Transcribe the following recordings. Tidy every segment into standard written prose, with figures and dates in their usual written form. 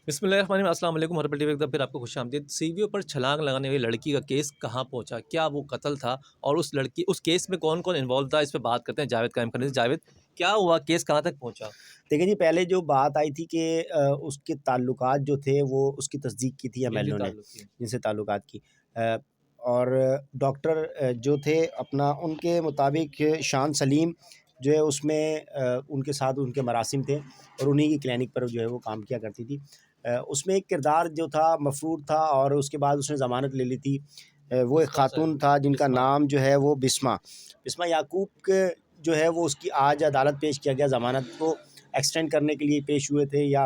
बिस्मिल्लाहिर्रहमानिर्रहीम, अस्सलाम वालेकुम हर्बल टीवी एक फिर आपको खुशामदीद। सीवीओ पर छलांग लगाने वाली लड़की का केस कहाँ पहुंचा, क्या वो कत्ल था और उस केस में कौन कौन इन्वॉल्व था, इस पे बात करते हैं जावेद कायम करने से। जावेद, क्या हुआ, केस कहाँ तक पहुंचा? देखिए जी, पहले जो बात आई थी कि उसके ताल्लुकात जो थे वो उसकी तस्दीक की थी जिनसे एमएलओ ने, ताल्लुक थी। जिनसे ताल्लुकात की। और डॉक्टर जो थे अपना उनके मुताबिक शान सलीम जो है उसमें उनके साथ उनके मरासिम थे और उन्हीं की क्लिनिक पर जो है वो काम किया करती थी। उसमें एक किरदार जो था मफरूर था और उसके बाद उसने ज़मानत ले ली थी। वो एक बिस्मा खातून साहब, था जिनका बिस्मा। नाम जो है वो बिस्मा बिस्मा याकूब के जो है वो उसकी आज अदालत पेश किया गया। ज़मानत को एक्सटेंड करने के लिए पेश हुए थे या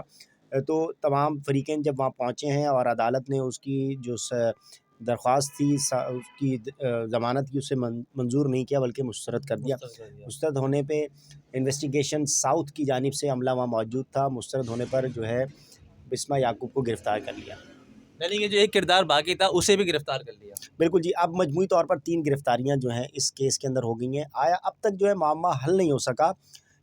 तो तमाम फ़रीक़ैन जब वहाँ पहुँचे हैं और अदालत ने उसकी जो दरख्वास्त थी उसकी ज़मानत की उसे मंजूर नहीं किया बल्कि मुस्तरद कर दिया। मुस्तक कर दिया। मुस्तरद होने पे इन्वेस्टिगेशन साउथ की जानिब से अमला वहाँ मौजूद था। मुस्तरद होने पर जो है बिस्मा याकूब को गिरफ़्तार कर लिया। यानी कि जो एक किरदार बाकी था उसे भी गिरफ्तार कर लिया। बिल्कुल जी, अब मजमूई तौर पर 3 गिरफ़्तारियाँ जो हैं इस केस के अंदर हो गई हैं। अब तक जो है मामला हल नहीं हो सका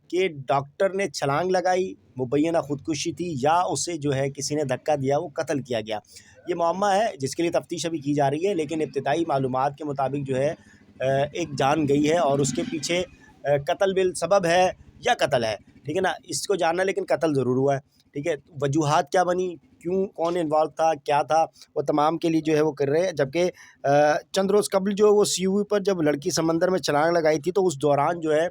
कि डॉक्टर ने छलांग लगाई, मुबैना ख़ुदकुशी थी या उसे जो है किसी ने धक्का दिया, वो कत्ल किया गया। ये मुअम्मा है जिसके लिए तफ्तीश अभी की जा रही है, लेकिन इब्तिदाई मालूमात के मुताबिक जो है एक जान गई है और उसके पीछे कत्ल बिल सबब है या कत्ल है, ठीक है ना? इसको जानना, लेकिन कत्ल ज़रूर हुआ है, ठीक है? वजूहात क्या बनी, क्यों, कौन इन्वॉल्व था, क्या था, वो तमाम के लिए जो है वो कर रहे हैं। जबकि चंद रोज़ कबल जो वो सी व्यू पर जब लड़की समंदर में छलांग लगाई थी, तो उस दौरान जो है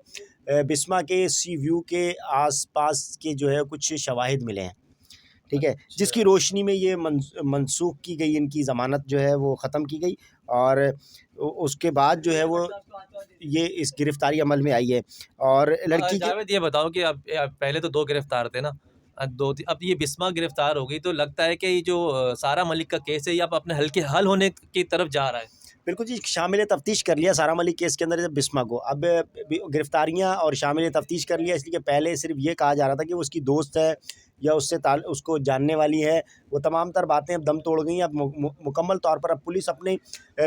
बिस्मा के सी व्यू के आस-पास के जो है कुछ शवाहिद मिले हैं, ठीक है? अच्छा। जिसकी रोशनी में ये मनसूख की गई, इनकी ज़मानत जो है वो ख़त्म की गई और उसके बाद जो है वो ये इस गिरफ़्तारी अमल में आई है और लड़की के जावेद, ये बताओ कि अब पहले तो 2 गिरफ्तार थे ना, अब ये बिस्मा गिरफ्तार हो गई, तो लगता है कि ये जो सारा मलिक का केस है ये अब अपने हल होने की तरफ जा रहा है। बिल्कुल जी, शामिल तफ्तीश कर लिया सारा मलिक केस के अंदर जब बिस्मा को। अब गिरफ़्तारियाँ और शामिल तफ्तीश कर लिया, इसलिए कि पहले सिर्फ़ ये कहा जा रहा था कि वो उसकी दोस्त है या उसको जानने वाली है। वो तमाम तर बातें अब दम तोड़ गई हैं। अब मुकम्मल तौर पर अब पुलिस अपने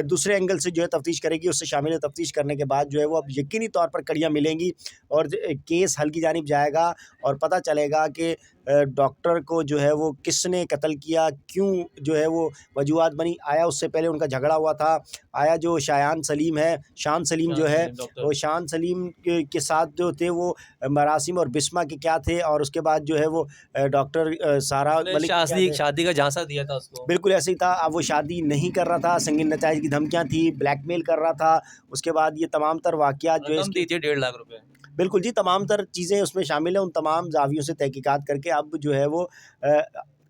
दूसरे एंगल से जो है तफ्तीश करेगी। उससे शामिल तफ्तीश करने के बाद जो है वो अब यकीनी तौर पर कड़ियाँ मिलेंगी और केस हल की जानिब जाएगा और पता चलेगा कि डॉक्टर को जो है वो किसने कत्ल किया, क्यों जो है वो वजूहात बनी। आया उससे पहले उनका झगड़ा हुआ था, आया जो शान सलीम जो शान है, सलीम डॉक्टर। वो शान सलीम के साथ जो थे वो मरासिम और बिस्मा के क्या थे और उसके बाद जो है वो डॉक्टर सारा उसने मलिक के क्या शादी थे। शादी का झांसा दिया था उसको। बिल्कुल ऐसे ही था। अब वो शादी नहीं कर रहा था, संगीन नताइज की धमकियाँ थी, ब्लैकमेल कर रहा था। उसके बाद ये तमाम तर वाक़यात जो है रकम इसके दी थी 1.5 लाख रुपए। बिल्कुल जी, तमाम तर चीज़ें उसमें शामिल हैं। उन तमाम ज़ावियों से तहकीकात करके अब जो है वो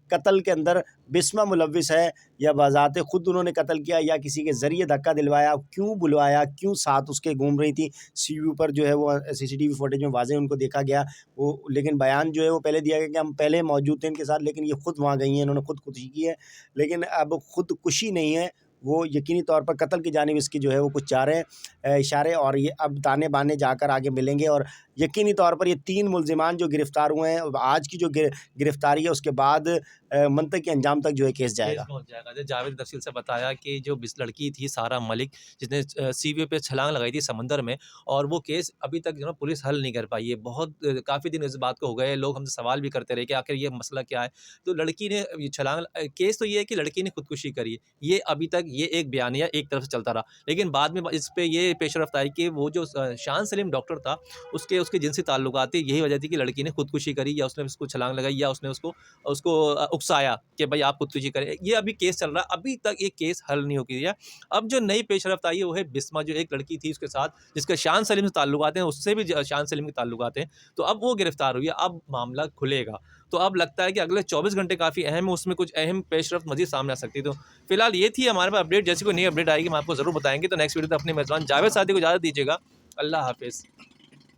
कत्ल के अंदर बिस्मा मुलव्विस है या बज़ाते खुद उन्होंने कत्ल किया या किसी के ज़रिए धक्का दिलवाया, क्यों बुलवाया, क्यों साथ उसके घूम रही थी। सीयू पर जो है वो सीसीटीवी फुटेज में वाज़ेह उनको देखा गया। वो लेकिन बयान जो है वो पहले दिया गया कि हम पहले मौजूद थे इनके साथ, लेकिन ये खुद वहाँ गई हैं, इन्होंने खुदकुशी की है। लेकिन अब खुदकुशी नहीं है, वो यकीनी तौर पर कत्ल की जानिब इसकी जो है वो कुछ जा रहे हैं इशारे, और ये अब ताने-बाने जाकर आगे मिलेंगे और यकीनी तौर पर ये 3 मुल्ज़िमान जो गिरफ़्तार हुए हैं, आज की जो गिरफ़्तारी है उसके बाद मंतकी अंजाम तक जो है केस केस जाएगा। पहुँच जाएगा। जैसे जावेद ने तफ़सील से बताया कि जो लड़की थी सारा मलिक, जिसने सीवीओ पे छलांग लगाई थी समंदर में, और वो केस अभी तक जो है पुलिस हल नहीं कर पाई है। बहुत काफ़ी दिन इस बात को हो गए, लोग हमसे सवाल भी करते रहे कि आखिर ये मसला क्या है। तो लड़की ने ये केस तो ये है कि लड़की ने खुदकुशी करी है। ये अभी तक ये एक बयानिया एक तरफ से चलता रहा, लेकिन बाद में इस पे ये पेशरफ्त आई कि वो जो शान सलीम डॉक्टर था, उसके उसके जिनसी ताल्लुकात थे। यही वजह थी कि लड़की ने खुदकुशी करी या उसने उसको छलांग लगाई या उसने उसको उसको उकसाया कि भाई आप खुदकुशी करें। ये अभी केस चल रहा है, अभी तक ये केस हल नहीं हो किया। अब जो नई पेशरफ्त आई है वो है बिस्मा, जो एक लड़की थी उसके साथ जिसके शान सलीम से ताल्लुकात हैं, उससे भी शान सलीम के ताल्लुकात हैं। तो अब वो गिरफ्तार हुई है, अब मामला खुलेगा। तो अब लगता है कि अगले 24 घंटे काफ़ी अहम है, उसमें कुछ अहम पेशरफ्त मज़ीद सामने आ सकती है। तो फिलहाल ये थी हमारे पास अपडेट। जैसी कोई नई अपडेट आएगी मैं आपको ज़रूर बताएंगे। तो नेक्स्ट वीडियो तक अपने मेज़बान जावेद सादी को इजाज़त दीजिएगा। अल्लाह हाफिज़।